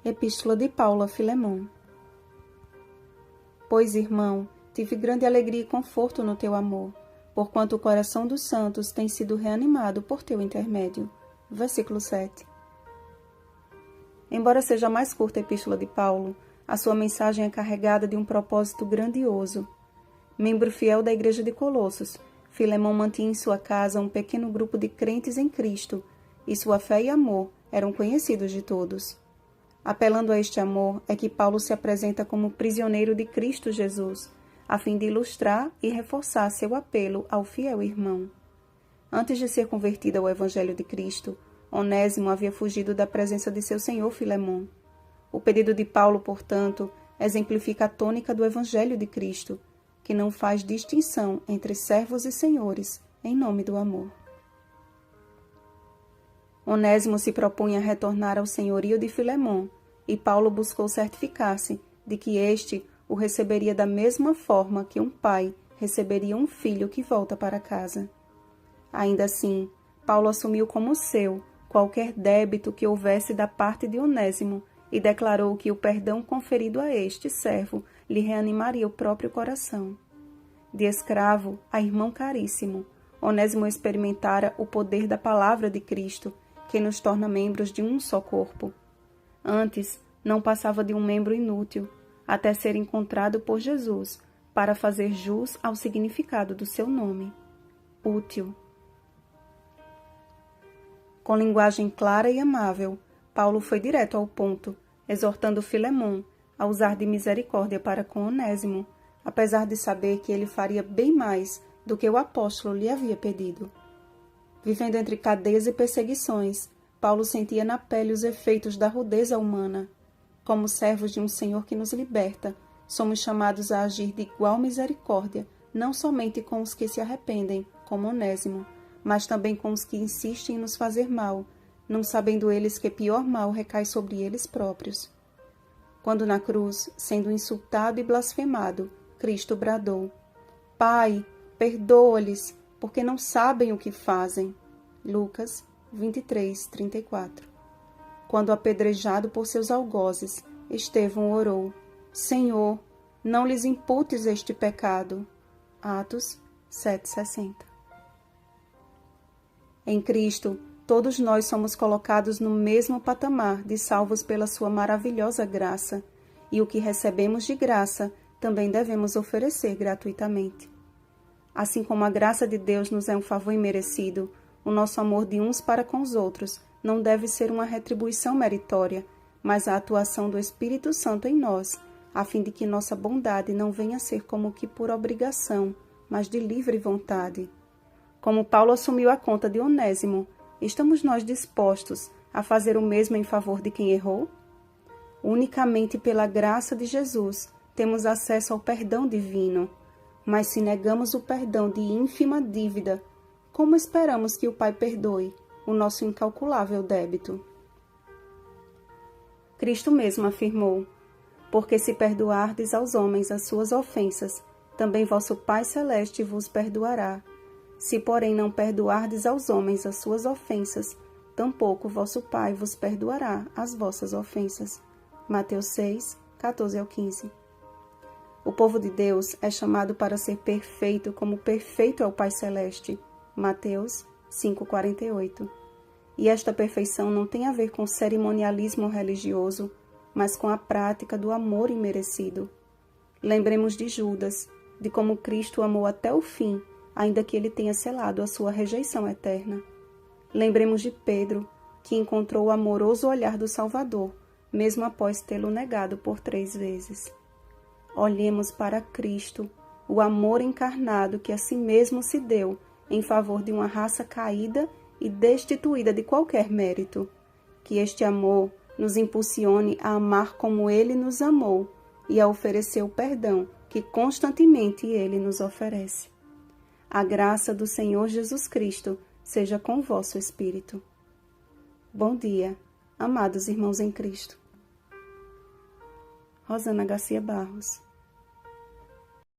Epístola de Paulo a Filemon. Pois, irmão, tive grande alegria e conforto no teu amor, porquanto o coração dos santos tem sido reanimado por teu intermédio. Versículo 7. Embora seja a mais curta a epístola de Paulo, a sua mensagem é carregada de um propósito grandioso. Membro fiel da igreja de Colossos, Filemon mantinha em sua casa um pequeno grupo de crentes em Cristo, e sua fé e amor eram conhecidos de todos. Apelando a este amor é que Paulo se apresenta como prisioneiro de Cristo Jesus, a fim de ilustrar e reforçar seu apelo ao fiel irmão. Antes de ser convertido ao Evangelho de Cristo, Onésimo havia fugido da presença de seu senhor Filemon. O pedido de Paulo, portanto, exemplifica a tônica do Evangelho de Cristo, que não faz distinção entre servos e senhores, em nome do amor. Onésimo se propunha retornar ao senhorio de Filemon, e Paulo buscou certificar-se de que este o receberia da mesma forma que um pai receberia um filho que volta para casa. Ainda assim, Paulo assumiu como seu qualquer débito que houvesse da parte de Onésimo e declarou que o perdão conferido a este servo lhe reanimaria o próprio coração. De escravo a irmão caríssimo, Onésimo experimentara o poder da palavra de Cristo, que nos torna membros de um só corpo. Antes, não passava de um membro inútil, até ser encontrado por Jesus, para fazer jus ao significado do seu nome. Útil. Com linguagem clara e amável, Paulo foi direto ao ponto, exortando Filemon a usar de misericórdia para com Onésimo, apesar de saber que ele faria bem mais do que o apóstolo lhe havia pedido. Vivendo entre cadeias e perseguições, Paulo sentia na pele os efeitos da rudeza humana. Como servos de um Senhor que nos liberta, somos chamados a agir de igual misericórdia, não somente com os que se arrependem, como Onésimo, mas também com os que insistem em nos fazer mal, não sabendo eles que pior mal recai sobre eles próprios. Quando na cruz, sendo insultado e blasfemado, Cristo bradou: Pai, perdoa-lhes, porque não sabem o que fazem. Lucas 23:34. Quando apedrejado por seus algozes, Estevão orou: Senhor, não lhes imputes este pecado. Atos 7:60. Em Cristo, todos nós somos colocados no mesmo patamar de salvos pela sua maravilhosa graça, e o que recebemos de graça também devemos oferecer gratuitamente. Assim como a graça de Deus nos é um favor imerecido, o nosso amor de uns para com os outros não deve ser uma retribuição meritória, mas a atuação do Espírito Santo em nós, a fim de que nossa bondade não venha a ser como que por obrigação, mas de livre vontade. Como Paulo assumiu a conta de Onésimo, estamos nós dispostos a fazer o mesmo em favor de quem errou? Unicamente pela graça de Jesus temos acesso ao perdão divino. Mas se negamos o perdão de ínfima dívida, como esperamos que o Pai perdoe o nosso incalculável débito? Cristo mesmo afirmou: Porque se perdoardes aos homens as suas ofensas, também vosso Pai Celeste vos perdoará. Se, porém, não perdoardes aos homens as suas ofensas, tampouco vosso Pai vos perdoará as vossas ofensas. Mateus 6, 14-15. O povo de Deus é chamado para ser perfeito como perfeito é o Pai Celeste. Mateus 5:48. E esta perfeição não tem a ver com cerimonialismo religioso, mas com a prática do amor imerecido. Lembremos de Judas, de como Cristo amou até o fim, ainda que ele tenha selado a sua rejeição eterna. Lembremos de Pedro, que encontrou o amoroso olhar do Salvador, mesmo após tê-lo negado por 3 vezes. Olhemos para Cristo, o amor encarnado que a si mesmo se deu em favor de uma raça caída e destituída de qualquer mérito. Que este amor nos impulsione a amar como Ele nos amou e a oferecer o perdão que constantemente Ele nos oferece. A graça do Senhor Jesus Cristo seja com o vosso espírito. Bom dia, amados irmãos em Cristo. Rosana Garcia Barros.